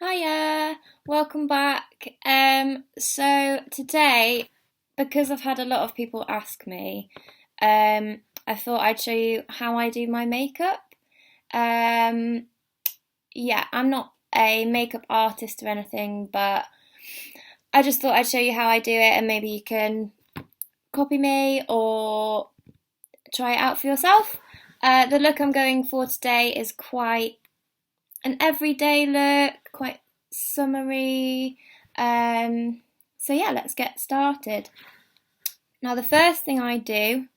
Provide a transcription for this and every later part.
Hiya, welcome back. So today, because I've had a lot of people ask me, I thought I'd show you how I do my makeup. Um, yeah, I'm not a makeup artist or anything, but I just thought I'd show you how I do it, and maybe you can copy me or try it out for yourself. The look I'm going for today is quite an everyday look, quite summery. So yeah, let's get started. Now the first thing I do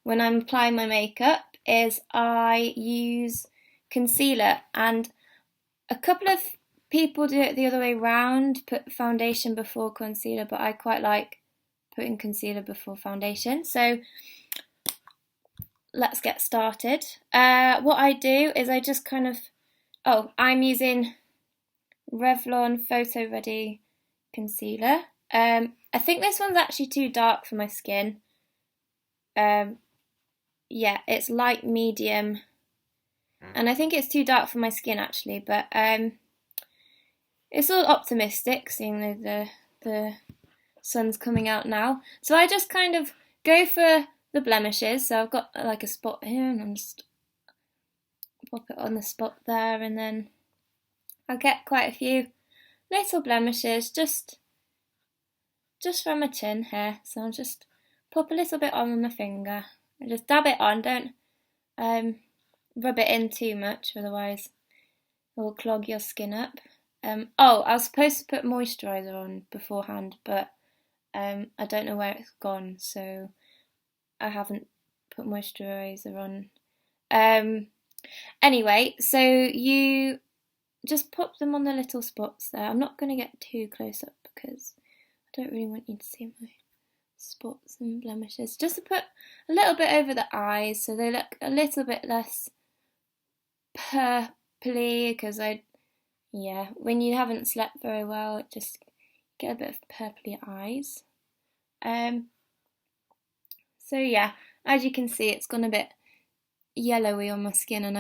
when I'm applying my makeup is I use concealer, and a couple of people do it the other way round, put foundation before concealer, but I quite like putting concealer before foundation. So let's get started. What I do is I just I'm using Revlon Photo Ready concealer. I think this one's actually too dark for my skin. Um, yeah, it's light medium, and I think it's too dark for my skin actually. But it's all optimistic, seeing the sun's coming out now. So I just kind of go for the blemishes. So I've got like a spot here, and I'm just pop it on the spot there, and then I'll get quite a few little blemishes just from my chin here. So I'll just pop a little bit on with my finger and just dab it on. Don't rub it in too much, otherwise it will clog your skin up. I was supposed to put moisturiser on beforehand, but I don't know where it's gone, so I haven't put moisturiser on. Anyway, so you just pop them on the little spots there. I'm not going to get too close up because I don't really want you to see my spots and blemishes. Just to put a little bit over the eyes so they look a little bit less purpley, because when you haven't slept very well, it just get a bit of purpley eyes. So yeah, as you can see, it's gone a bit yellowy on my skin, and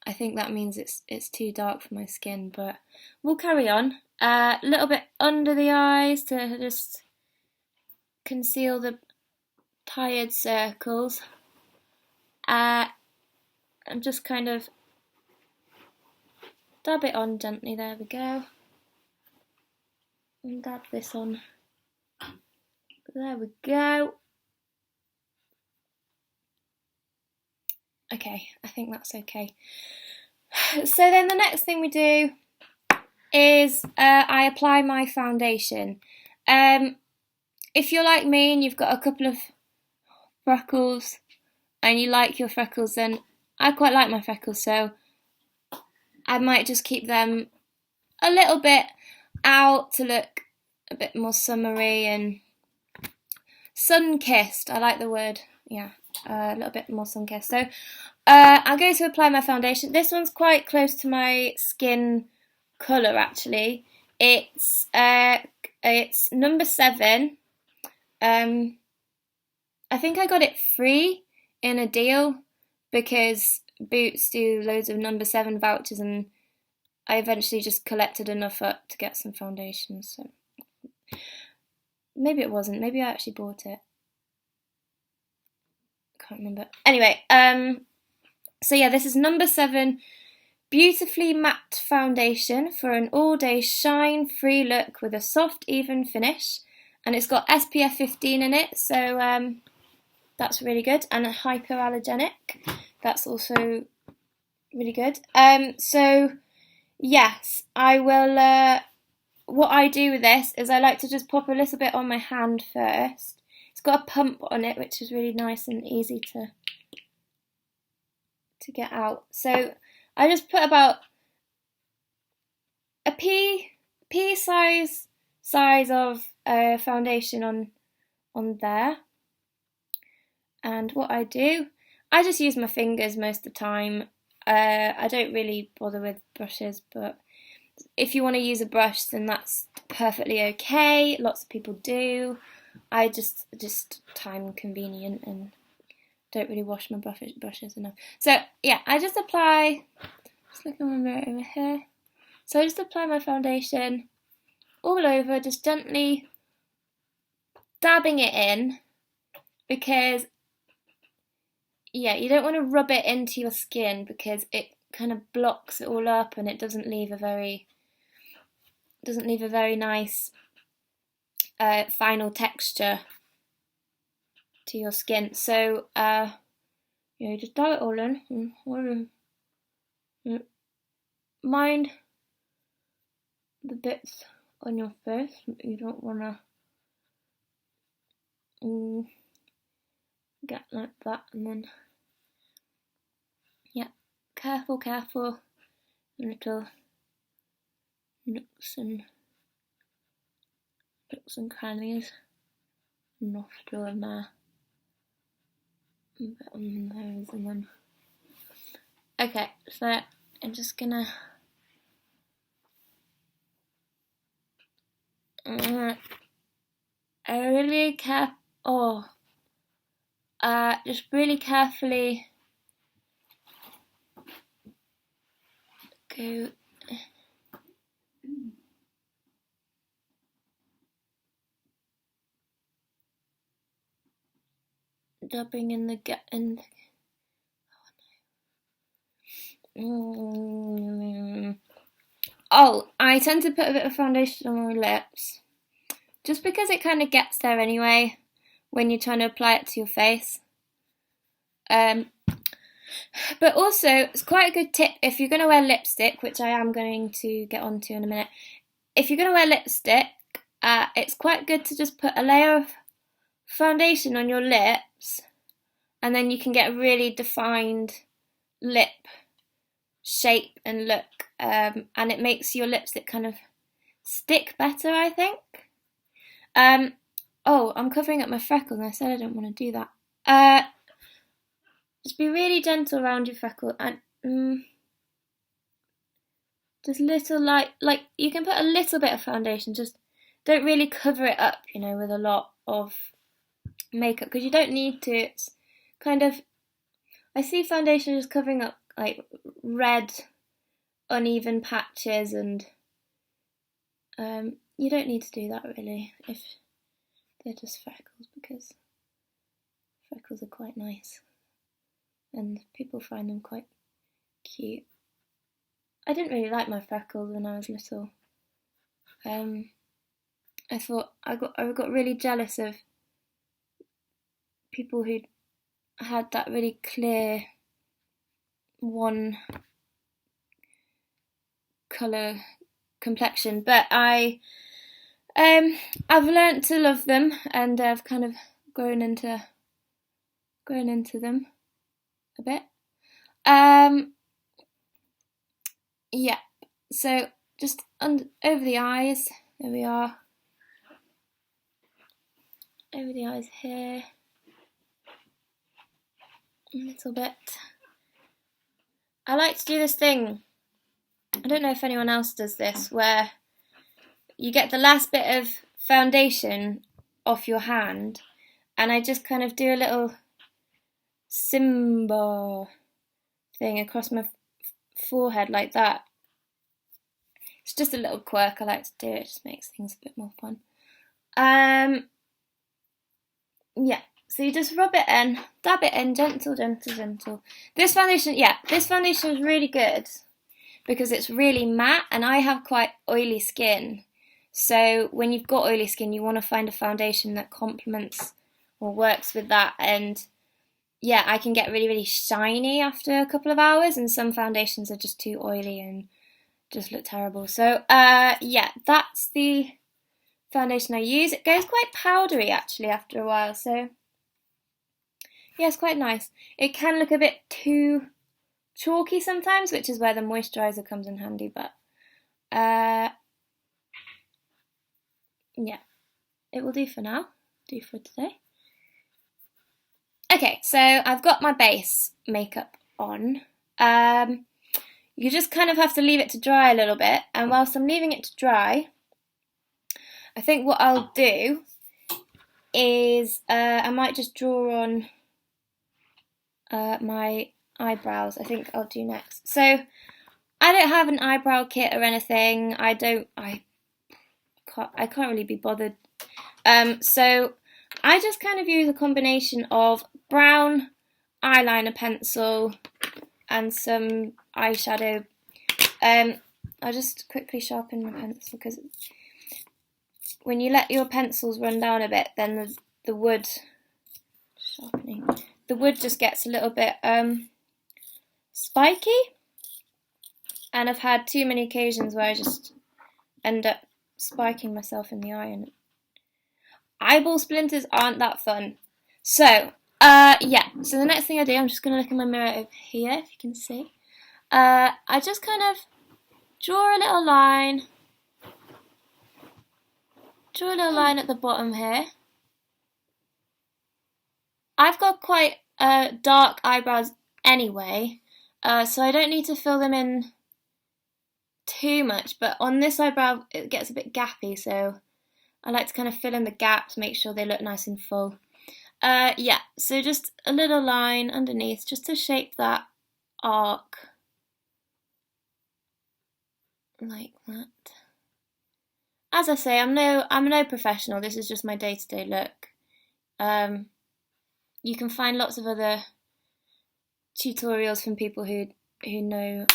I think that means it's too dark for my skin, but we'll carry on. A little bit under the eyes to just conceal the tired circles. And just kind of dab it on gently. There we go. And dab this on. There we go. Okay, I think that's okay. So then the next thing we do is I apply my foundation. If you're like me and you've got a couple of freckles and you like your freckles, then I quite like my freckles, so I might just keep them a little bit out to look a bit more summery and sun-kissed. I like the word, yeah, a little bit more sun-kissed. So I'm going to apply my foundation. This one's quite close to my skin colour actually. It's number 7. I think I got it free in a deal because Boots do loads of number 7 vouchers, and I eventually just collected enough up to get some foundation. So maybe it wasn't. Maybe I actually bought it. Can't remember. Anyway, so yeah, this is number 7 Beautifully Matte Foundation for an all-day shine-free look with a soft, even finish. And it's got SPF 15 in it, so that's really good. And hypoallergenic. That's also really good. So yes, I will. What I do with this is I like to just pop a little bit on my hand first. It's got a pump on it, which is really nice and easy to get out. So I just put about a pea size of foundation on there. And what I do, I just use my fingers most of the time. I don't really bother with brushes, but if you want to use a brush, then that's perfectly okay. Lots of people do. I just time convenient and don't really wash my brushes enough. So yeah, I just apply. Just look at my mirror over here. So I just apply my foundation all over, just gently dabbing it in, because you don't want to rub it into your skin because it kind of blocks it all up and it doesn't leave a very nice final texture to your skin. So you just dab it all in. Mind the bits on your face. You don't want to get like that, and then careful little nooks and crannies. Nostril in there, a bit on the nose, and then okay, so I'm just gonna just really carefully go dabbing in the I tend to put a bit of foundation on my lips just because it kind of gets there anyway when you're trying to apply it to your face. But also, it's quite a good tip if you're going to wear lipstick, which I am going to get onto in a minute. If you're going to wear lipstick, it's quite good to just put a layer of foundation on your lips, and then you can get a really defined lip shape and look, and it makes your lipstick kind of stick better, I think. I'm covering up my freckles, and I said I didn't want to do that. Just be really gentle around your freckle, and just little like you can put a little bit of foundation, just don't really cover it up, with a lot of makeup, because you don't need to. It's kind of, I see foundation just covering up like red uneven patches, and you don't need to do that really if they're just freckles, because freckles are quite nice and people find them quite cute. I didn't really like my freckles when I was little. I thought I got really jealous of people who had that really clear one colour complexion, but I've learnt to love them, and I've kind of grown into them a bit. So just over the eyes. There we are. Over the eyes here. A little bit. I like to do this thing, I don't know if anyone else does this, where you get the last bit of foundation off your hand, and I just kind of do a little symbol thing across my forehead like that. It's just a little quirk I like to do. It just makes things a bit more fun. So you just rub it in, dab it in, gentle. This foundation is really good because it's really matte, and I have quite oily skin. So when you've got oily skin, you want to find a foundation that complements or works with that. And I can get really, really shiny after a couple of hours, and some foundations are just too oily and just look terrible. So that's the foundation I use. It goes quite powdery actually after a while, so it's quite nice. It can look a bit too chalky sometimes, which is where the moisturiser comes in handy, but it will do for now. Do for today. Okay, so I've got my base makeup on. You just kind of have to leave it to dry a little bit, and whilst I'm leaving it to dry, I think what I'll do is I might just draw on my eyebrows. I think I'll do next. So I don't have an eyebrow kit or anything. I can't really be bothered. So I just kind of use a combination of brown eyeliner pencil and some eyeshadow. I'll just quickly sharpen my pencil because when you let your pencils run down a bit, then the wood sharpening, the wood just gets a little bit spiky. And I've had too many occasions where I just end up spiking myself in the eye, and eyeball splinters aren't that fun. So, yeah. So the next thing I do, I'm just going to look in my mirror over here, if you can see. I just kind of draw a little line. Draw a little line at the bottom here. I've got quite dark eyebrows anyway, so I don't need to fill them in too much, but on this eyebrow it gets a bit gappy, so I like to kind of fill in the gaps, make sure they look nice and full. Yeah, so just a little line underneath just to shape that arc like that. As I say, I'm no professional. This is just my day-to-day look. You can find lots of other tutorials from people who know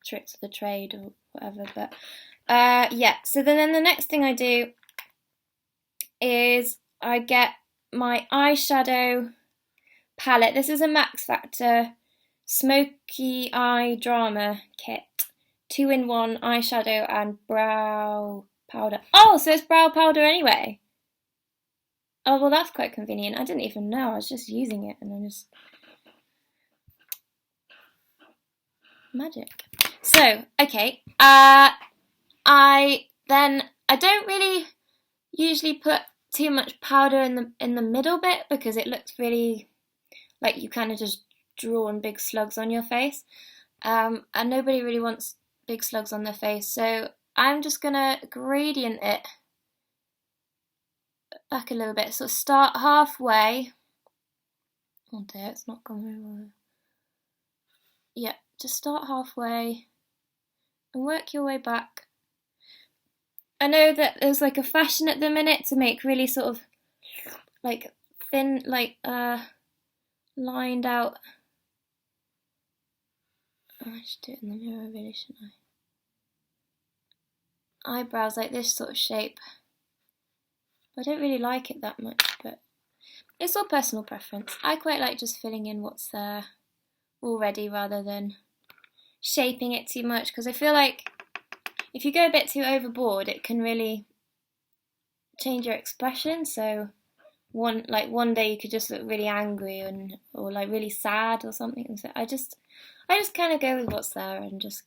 tricks of the trade or whatever, but yeah. So then the next thing I do is I get my eyeshadow palette. This is a Max Factor Smoky Eye Drama Kit. 2-in-1 eyeshadow and brow powder. Oh, so it's brow powder anyway. Oh, well, that's quite convenient. I didn't even know. I was just using it and then just... magic. So, okay. I don't really usually put too much powder in the middle bit because it looks really like you kind of just drawn big slugs on your face. And nobody really wants big slugs on their face, so I'm just gonna gradient it back a little bit. So start halfway. Oh dear, it's not gone very well. Yeah, just start halfway and work your way back. I know that there's like a fashion at the minute to make really sort of like thin, like lined out. Oh, I should do it in the mirror, really, shouldn't I? Eyebrows like this sort of shape. I don't really like it that much, but it's all personal preference. I quite like just filling in what's there already rather than shaping it too much, because I feel like if you go a bit too overboard, it can really change your expression. So one day you could just look really angry or like really sad or something. And so I just kind of go with what's there and just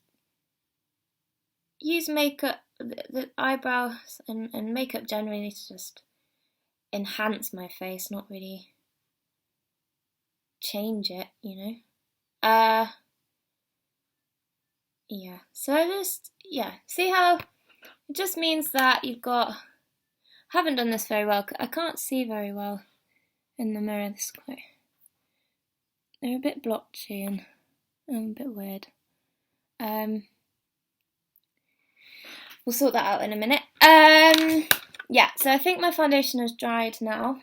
use makeup, the eyebrows and makeup generally to just enhance my face, not really change it, you know. Yeah, so I just, yeah, see how it just means that you've got, haven't done this very well, I can't see very well in the mirror, this is quite, they're a bit blotchy and a bit weird. We'll sort that out in a minute. Yeah, so I think my foundation has dried now.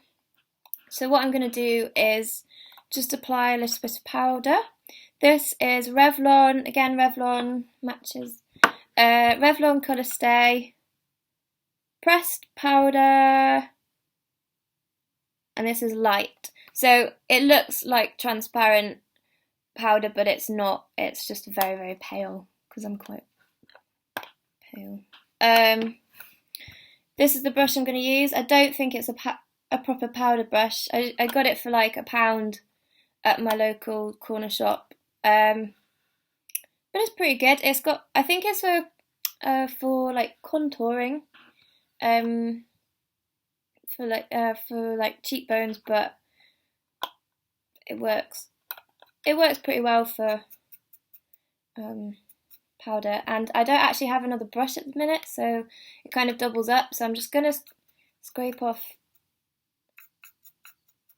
So what I'm going to do is just apply a little bit of powder. This is Revlon, again Revlon matches. Revlon Colour Stay, pressed powder, and this is light. So it looks like transparent powder, but it's not. It's just very, very pale because I'm quite pale. This is the brush I'm going to use. I don't think it's a proper powder brush. I got it for like £1 at my local corner shop. But it's pretty good. It's got, I think it's for like contouring, for like cheekbones, but it works. It works pretty well for powder, and I don't actually have another brush at the minute, so it kind of doubles up. So I'm just gonna scrape off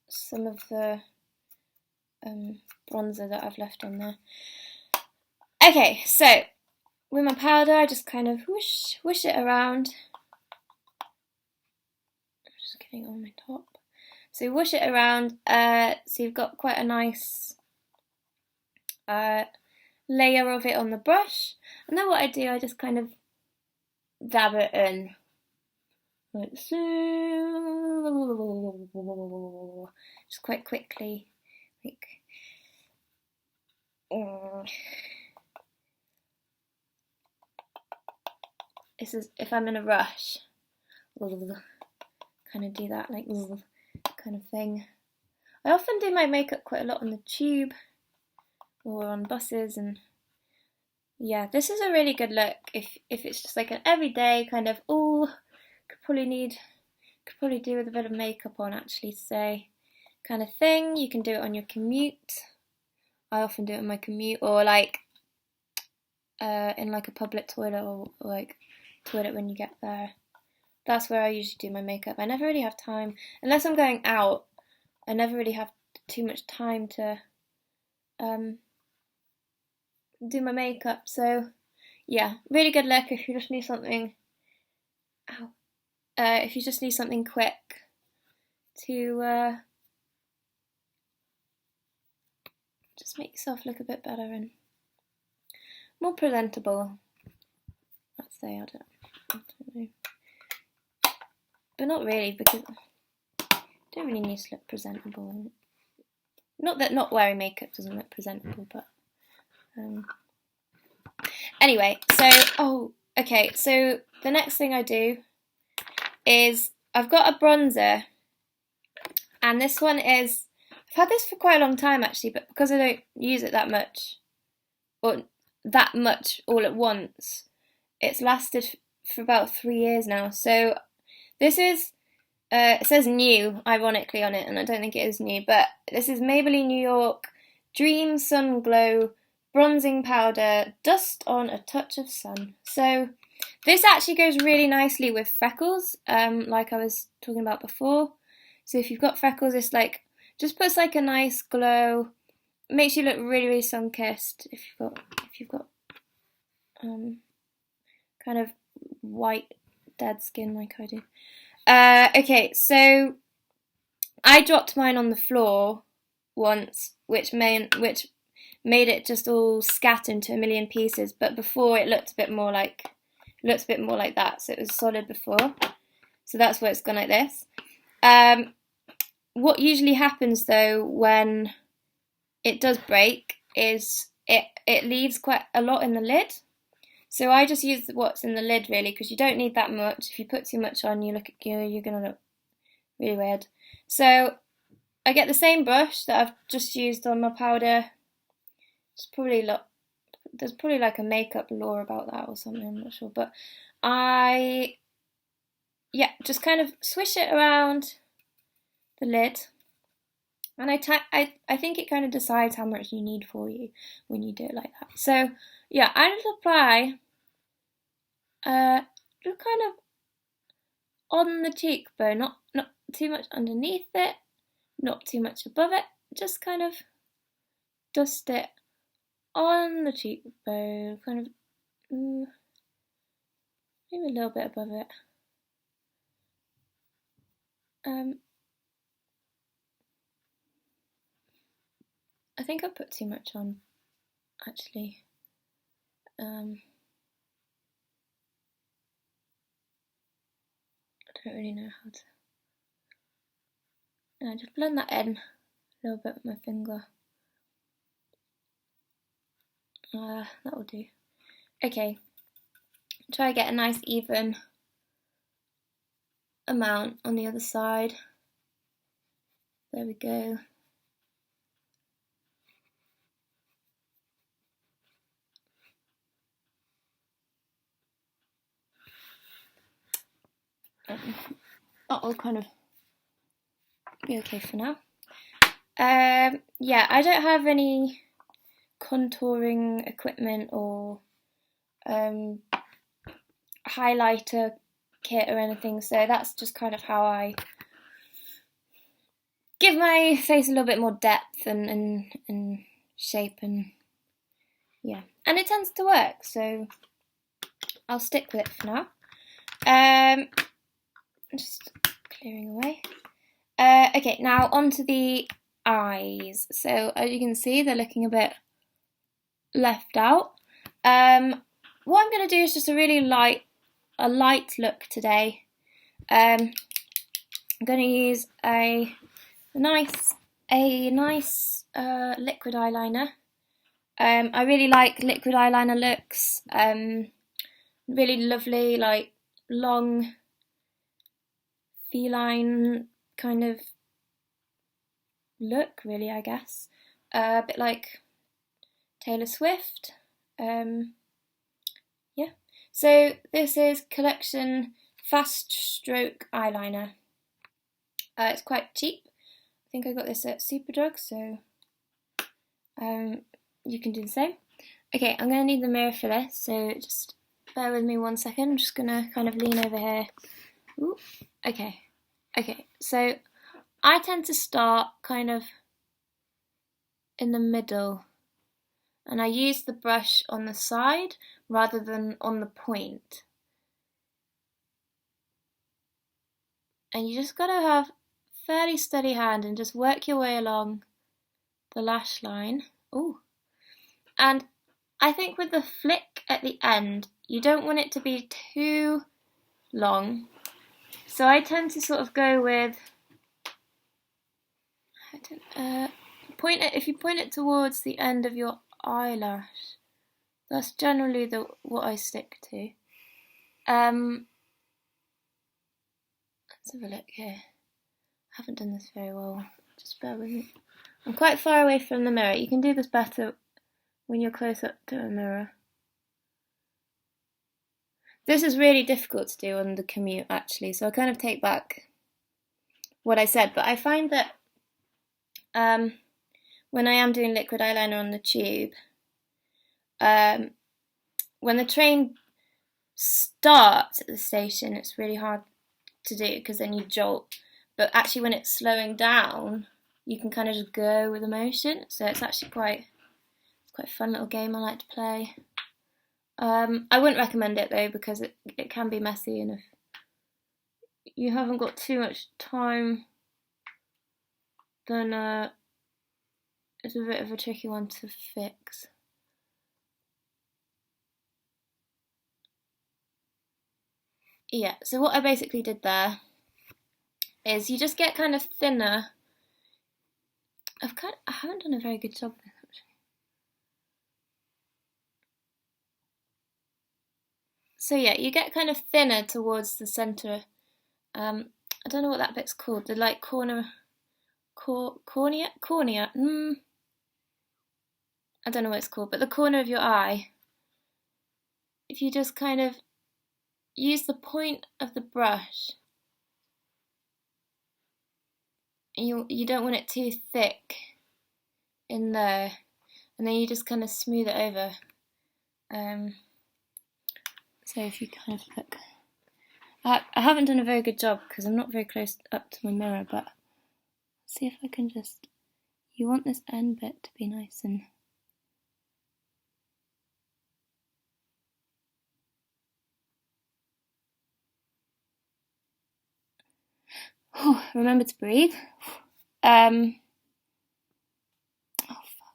some of the bronzer that I've left on there. Okay, so with my powder, I just kind of whoosh it around. Just getting on my top. So whoosh it around, so you've got quite a nice layer of it on the brush. And then what I do, I just kind of dab it in. Like so. Just quite quickly. Like, this is if I'm in a rush. Kind of do that, like kind of thing. I often do my makeup quite a lot on the tube or on buses, and yeah, this is a really good look if it's just like an everyday kind of could probably do with a bit of makeup on actually today kind of thing. You can do it on your commute. I often do it on my commute, or like in like a public toilet, or like toilet when you get there. That's where I usually do my makeup. I never really have time, unless I'm going out, I never really have too much time to do my makeup. So yeah, really good look if you just need something. If you just need something quick to just make yourself look a bit better and more presentable. Let's say I don't know, but not really, because I don't really need to look presentable. Not that not wearing makeup doesn't look presentable, but anyway. So okay. So the next thing I do is I've got a bronzer, and this one is, I've had this for quite a long time actually, but because I don't use it that much, or that much all at once, it's lasted for about 3 years now. So this is, it says new, ironically, on it, and I don't think it is new, but this is Maybelline New York Dream Sun Glow Bronzing Powder, Dust on a Touch of Sun. So this actually goes really nicely with freckles, like I was talking about before. So if you've got freckles, it's like, just puts like a nice glow, makes you look really, really sun-kissed if you've got kind of white dead skin like I do. Okay, so I dropped mine on the floor once, which made it just all scatter into a million pieces. But before, it looked a bit more like that. So it was solid before. So that's why it's gone like this. What usually happens though when it does break is it leaves quite a lot in the lid. So I just use what's in the lid really, because you don't need that much. If you put too much on, you're gonna look really weird. So I get the same brush that I've just used on my powder. There's probably like a makeup lore about that or something, I'm not sure. But just kind of swish it around the lid. And I think it kind of decides how much you need for you when you do it like that. So yeah, I just apply just kind of on the cheekbone, not too much underneath it, not too much above it, just kind of dust it on the cheekbone, kind of maybe a little bit above it. I think I put too much on, actually. I don't really know how to. And I just blend that in a little bit with my finger. That will do. Okay, try to get a nice even amount on the other side. There we go. That'll kind of be okay for now. Yeah, I don't have any contouring equipment or highlighter kit or anything, so that's just kind of how I give my face a little bit more depth and shape, and yeah, and it tends to work, so I'll stick with it for now. Just clearing away. Okay, now onto the eyes. So as you can see, they're looking a bit left out. What I'm going to do is just a really light look today. I'm going to use a nice liquid eyeliner. I really like liquid eyeliner looks. Really lovely, like long feline kind of look, really, I guess. A bit like Taylor Swift. Yeah. So this is Collection Fast Stroke Eyeliner. It's quite cheap. I think I got this at Superdrug, so you can do the same. Okay, I'm going to need the mirror for this, so just bear with me 1 second. I'm just going to kind of lean over here. Ooh, okay, so I tend to start kind of in the middle, and I use the brush on the side rather than on the point. And you just got to have fairly steady hand and just work your way along the lash line. Ooh. And I think with the flick at the end, you don't want it to be too long. So I tend to sort of go with, if you point it towards the end of your eyelash, that's generally what I stick to. Let's have a look here. I haven't done this very well. Just bear with me. I'm quite far away from the mirror. You can do this better when you're close up to a mirror. This is really difficult to do on the commute, actually, so I kind of take back what I said, but I find that when I am doing liquid eyeliner on the tube, when the train starts at the station, it's really hard to do because then you jolt, but actually when it's slowing down, you can kind of just go with the motion, so it's actually quite a fun little game I like to play. I wouldn't recommend it though because it can be messy, and if you haven't got too much time, then it's a bit of a tricky one to fix. Yeah, so what I basically did there is you just get kind of thinner. I haven't done a very good job of this actually. So yeah, you get kind of thinner towards the centre. I don't know what that bit's called. The like cornea. I don't know what it's called, but the corner of your eye. If you just kind of use the point of the brush, and you don't want it too thick in there, and then you just kind of smooth it over. So if you kind of look, I haven't done a very good job because I'm not very close up to my mirror, but see if I can just, you want this end bit to be nice and remember to breathe. Oh fuck.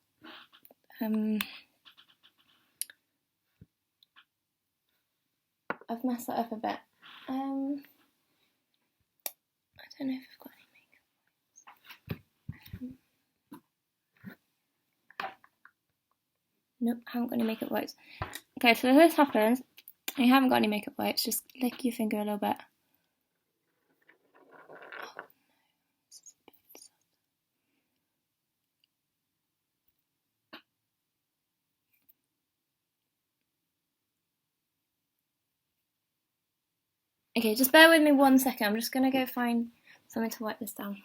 I've messed that up a bit. I don't know if I've got any makeup. Nope, I haven't got any makeup wipes. Okay, so if this happens, and you haven't got any makeup wipes, just lick your finger a little bit. Okay, just bear with me 1 second. I'm just going to go find something to wipe this down.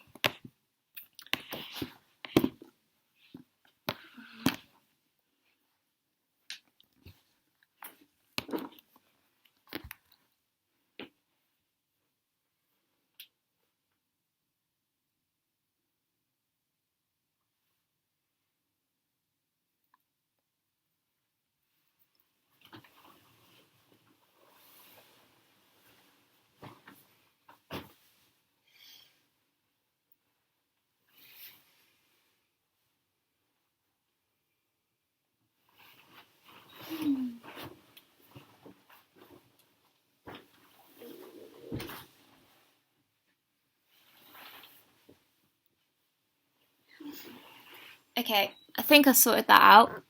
Okay, I think I sorted that out,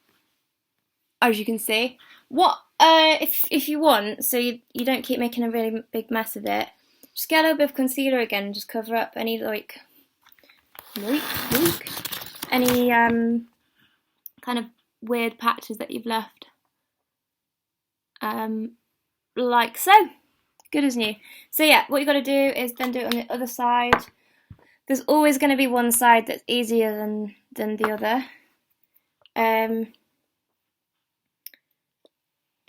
as you can see. What, if you want, so you don't keep making a really big mess of it, just get a little bit of concealer again and just cover up any, like, any, kind of weird patches that you've left. Like so. Good as new. So yeah, what you got to do is then do it on the other side. There's always going to be one side that's easier than the other.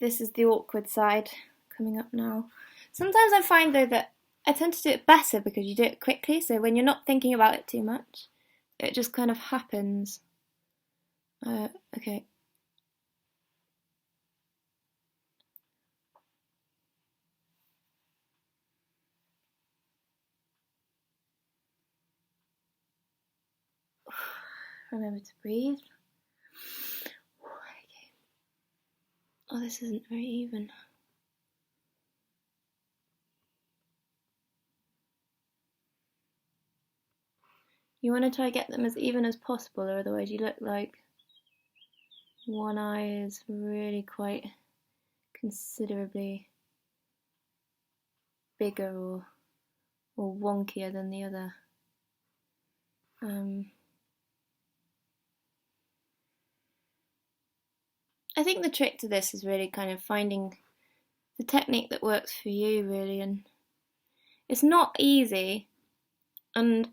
This is the awkward side coming up now. Sometimes I find though that I tend to do it better because you do it quickly, so when you're not thinking about it too much, it just kind of happens. Okay. Remember to breathe. Okay. Oh, this isn't very even. You want to try to get them as even as possible, or otherwise you look like one eye is really quite considerably bigger or wonkier than the other. I think the trick to this is really kind of finding the technique that works for you, really, and it's not easy, and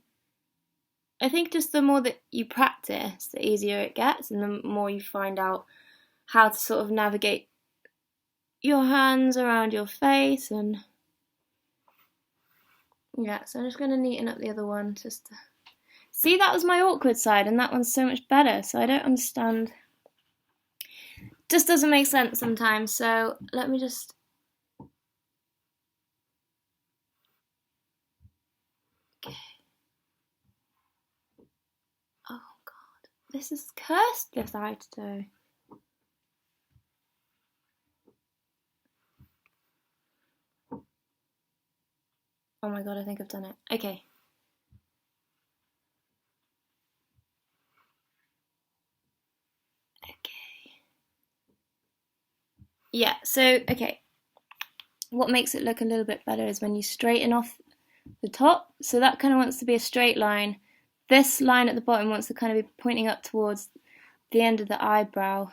I think just the more that you practice, the easier it gets, and the more you find out how to sort of navigate your hands around your face. And yeah, so I'm just going to neaten up the other one just to see. That was my awkward side, and that one's so much better, so I don't understand. Just doesn't make sense sometimes, so let me just... Okay. Oh god, this is cursed, this eye today. Oh my god, I think I've done it. Okay. Yeah, so, okay. What makes it look a little bit better is when you straighten off the top. So that kind of wants to be a straight line. This line at the bottom wants to kind of be pointing up towards the end of the eyebrow.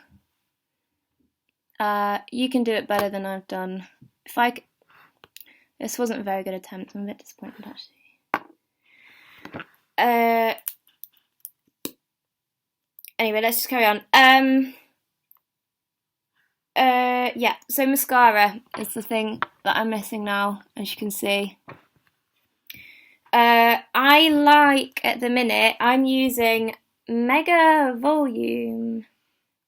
You can do it better than I've done. This wasn't a very good attempt. I'm a bit disappointed, actually. Anyway, let's just carry on. Yeah, so mascara is the thing that I'm missing now, as you can see. I like, at the minute, I'm using Mega Volume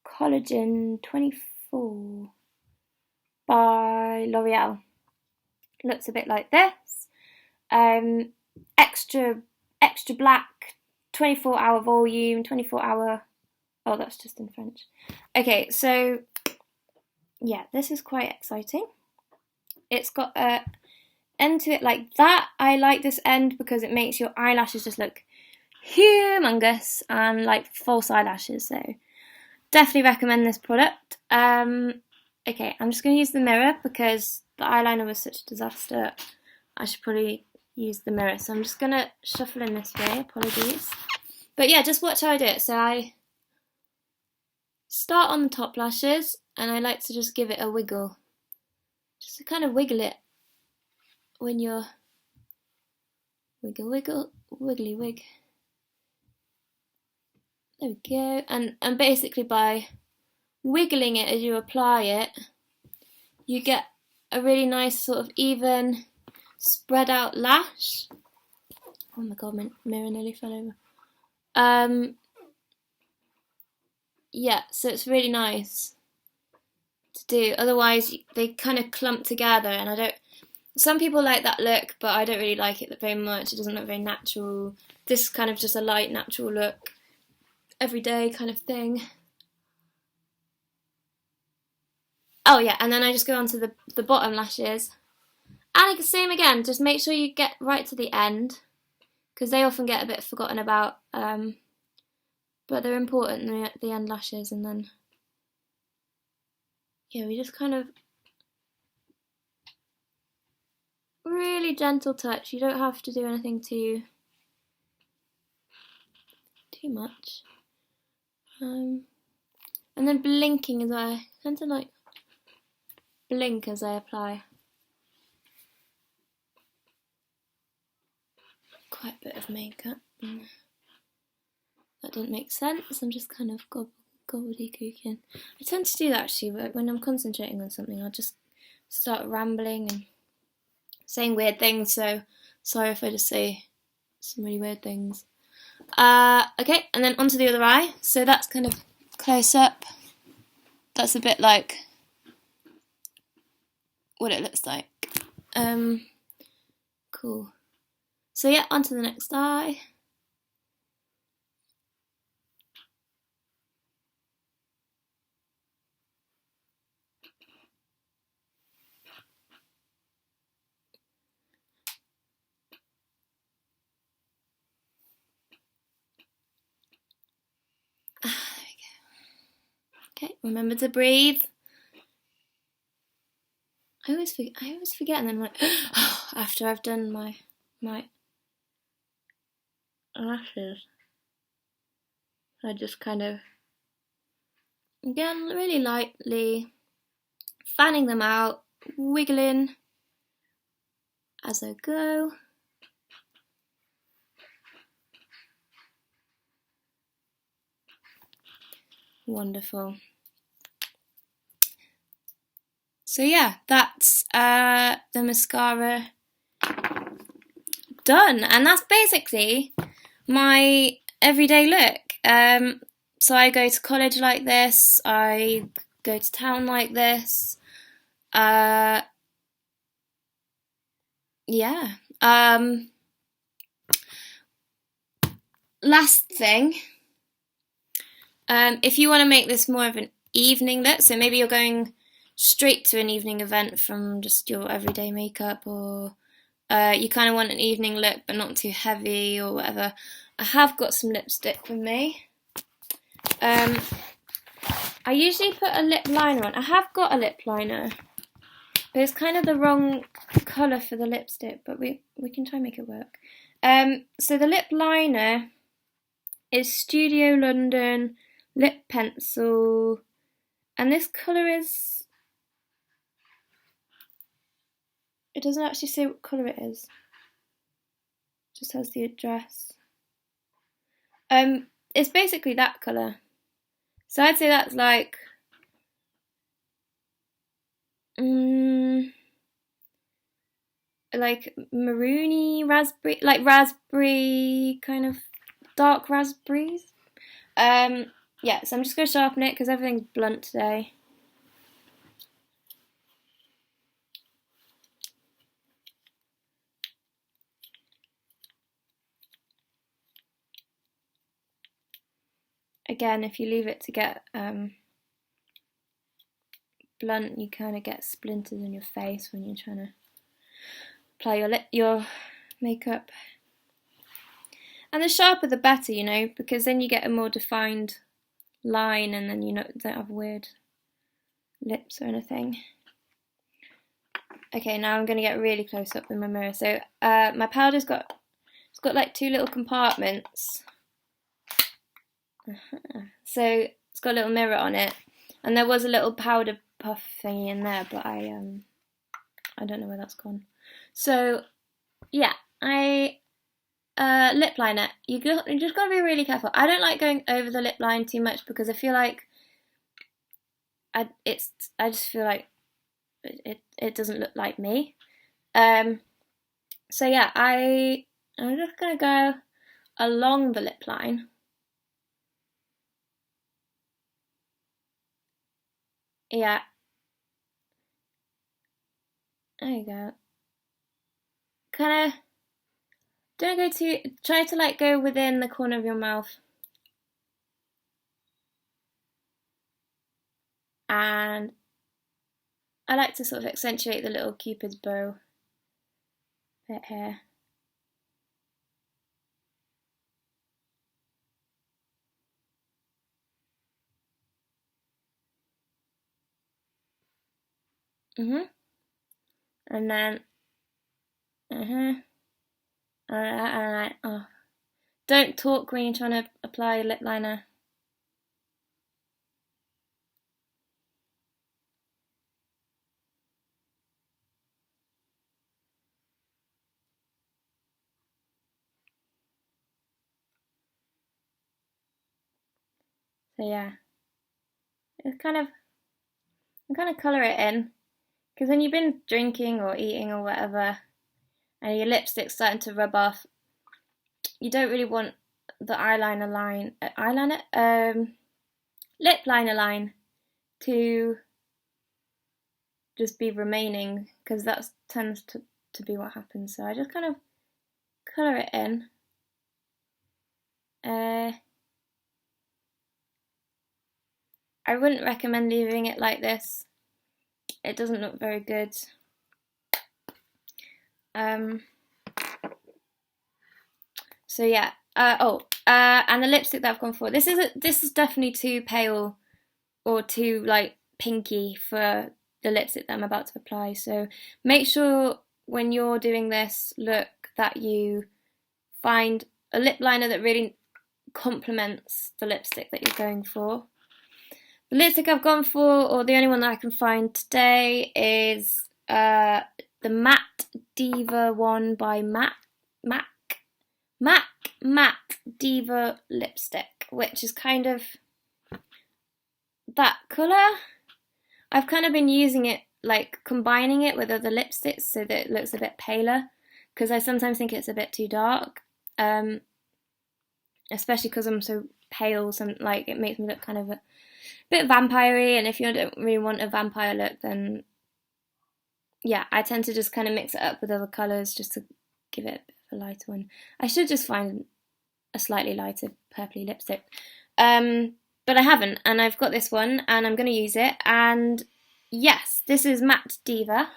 Collagen 24 by L'Oreal. Looks a bit like this. Extra black, 24-hour volume, 24-hour... Oh, that's just in French. Okay, so yeah, this is quite exciting. It's got a end to it like that. I like this end because it makes your eyelashes just look humongous and like false eyelashes, so definitely recommend this product. Okay, I'm just going to use the mirror because the eyeliner was such a disaster. I should probably use the mirror, so I'm just going to shuffle in this way, apologies. But yeah, just watch how I do it. So I start on the top lashes and I like to just give it a wiggle. Just to kind of wiggle it when you're wiggle, wiggly wig. There we go. And basically by wiggling it as you apply it, you get a really nice sort of even spread out lash. Oh my god, my mirror nearly fell over. Yeah, so it's really nice to do. Otherwise, they kind of clump together, and I don't... Some people like that look, but I don't really like it very much. It doesn't look very natural. This is kind of just a light, natural look, everyday kind of thing. Oh yeah, and then I just go on to the bottom lashes, And same again, just make sure you get right to the end, because they often get a bit forgotten about, but they're important, the end lashes. And then, yeah, we just kind of really gentle touch. You don't have to do anything too much. And then blinking as I tend to like blink as I apply. Quite a bit of makeup. That didn't make sense. I'm just kind of gobbledygooking. I tend to do that actually, but when I'm concentrating on something, I'll just start rambling and saying weird things. So sorry if I just say some really weird things. Okay, and then onto the other eye. So that's kind of close up. That's a bit like what it looks like. Cool. So yeah, onto the next eye. There we go. Okay, remember to breathe. I always forget, and then I'm like, after I've done my lashes, I just kind of, again, really lightly fanning them out, wiggling as I go. Wonderful. So yeah, that's the mascara done, and that's basically my everyday look. So I go to college like this, I go to town like this. Yeah. Last thing, if you want to make this more of an evening look, so maybe you're going straight to an evening event from just your everyday makeup, or you kind of want an evening look but not too heavy or whatever, I have got some lipstick with me. I usually put a lip liner on. I have got a lip liner, but it's kind of the wrong colour for the lipstick, but we can try and make it work. So the lip liner is Studio London Lip Pencil, and this colour is, it doesn't actually say what colour it is, it just has the address. It's basically that colour, so I'd say that's like maroony raspberry, like raspberry, kind of dark raspberries. Yeah, so I'm just going to sharpen it because everything's blunt today. Again, if you leave it to get blunt, you kind of get splinters in your face when you're trying to apply your makeup. And the sharper the better, you know, because then you get a more defined line, and then you don't have weird lips or anything. Okay, now I'm going to get really close up with my mirror. So my powder's got like two little compartments. So it's got a little mirror on it, and there was a little powder puff thingy in there, but I don't know where that's gone. So yeah, lip liner. You just gotta be really careful. I don't like going over the lip line too much because I feel like I just feel like it doesn't look like me. So yeah, I'm just gonna go along the lip line. Yeah. There you go. Kind of don't go too, try to like go within the corner of your mouth. And I like to sort of accentuate the little cupid's bow bit here. And then, oh. Don't talk when you're trying to apply a lip liner. So yeah, I'm kind of colour it in, because when you've been drinking or eating or whatever, and your lipstick's starting to rub off, you don't really want the lip liner line to just be remaining, because that tends to be what happens. So I just kind of colour it in. I wouldn't recommend leaving it like this. It doesn't look very good. So yeah. And the lipstick that I've gone for, this is definitely too pale or too like pinky for the lipstick that I'm about to apply. So make sure when you're doing this look that you find a lip liner that really complements the lipstick that you're going for. The lipstick I've gone for, or the only one that I can find today, is the Matte Diva one by MAC Diva lipstick, which is kind of that colour. I've kind of been using it, like combining it with other lipsticks so that it looks a bit paler, because I sometimes think it's a bit too dark, especially because I'm so pale. So like it makes me look kind of a bit vampire-y, and if you don't really want a vampire look, then yeah, I tend to just kind of mix it up with other colours just to give it a bit of a lighter one. I should just find a slightly lighter purpley lipstick, but I haven't, and I've got this one and I'm going to use it. And yes, this is Matte Diva.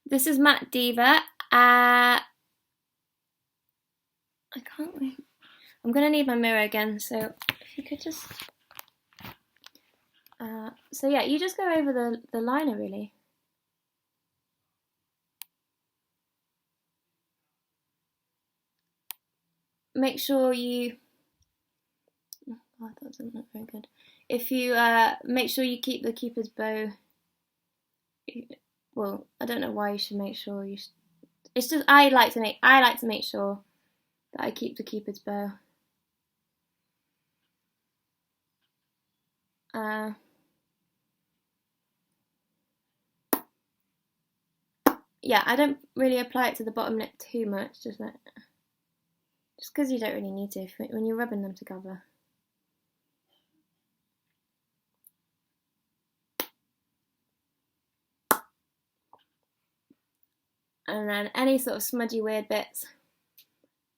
This is Matte Diva. I can't wait. I'm going to need my mirror again, so if you could just... so yeah, you just go over the liner really. Make sure you... Oh, that doesn't look very good. If you make sure you keep the Cupid's bow... Well, I don't know why you should make sure you... It's just I like to make sure that I keep the Cupid's bow. Yeah, I don't really apply it to the bottom lip too much, just because you don't really need to when you're rubbing them together. And then any sort of smudgy weird bits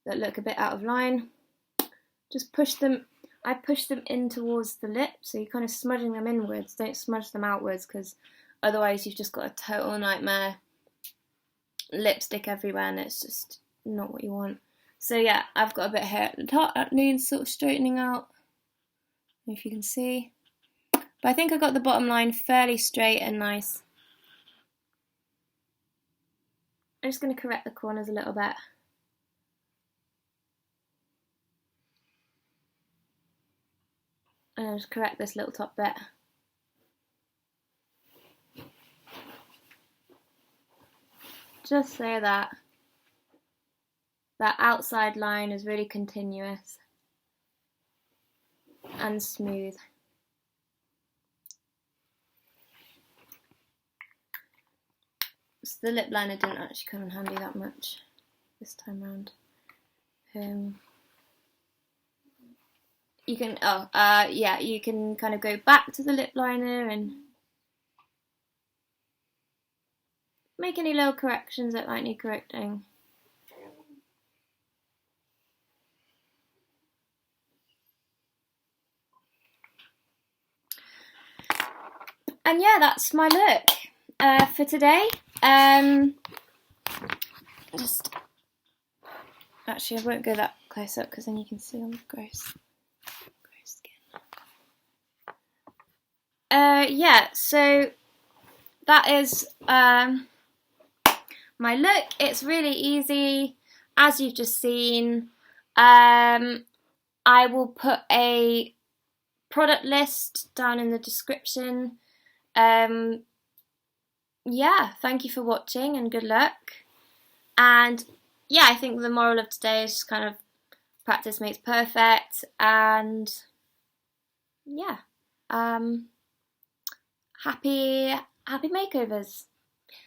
that look a bit out of line, just push them. I push them in towards the lip, so you're kind of smudging them inwards. Don't smudge them outwards, because otherwise you've just got a total nightmare lipstick everywhere, and it's just not what you want. So yeah, I've got a bit of hair at the top that needs sort of straightening out, if you can see. But I think I got the bottom line fairly straight and nice. I'm just going to correct the corners a little bit. And I'll just correct this little top bit. Just so that outside line is really continuous and smooth. So the lip liner didn't actually come in handy that much this time round. You can you can kind of go back to the lip liner and make any little corrections that might need correcting. And yeah, that's my look. for today. Just actually, I won't go that close up because then you can see all the gross skin. Yeah, so that is my look. It's really easy, as you've just seen. I will put a product list down in the description. Yeah, thank you for watching and good luck. And yeah, I think the moral of today is just kind of practice makes perfect, and yeah, happy makeovers.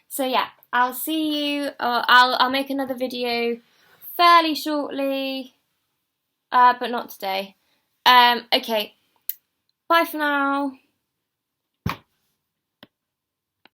So yeah, I'll see you, or I'll make another video fairly shortly, but not today. Okay, bye for now.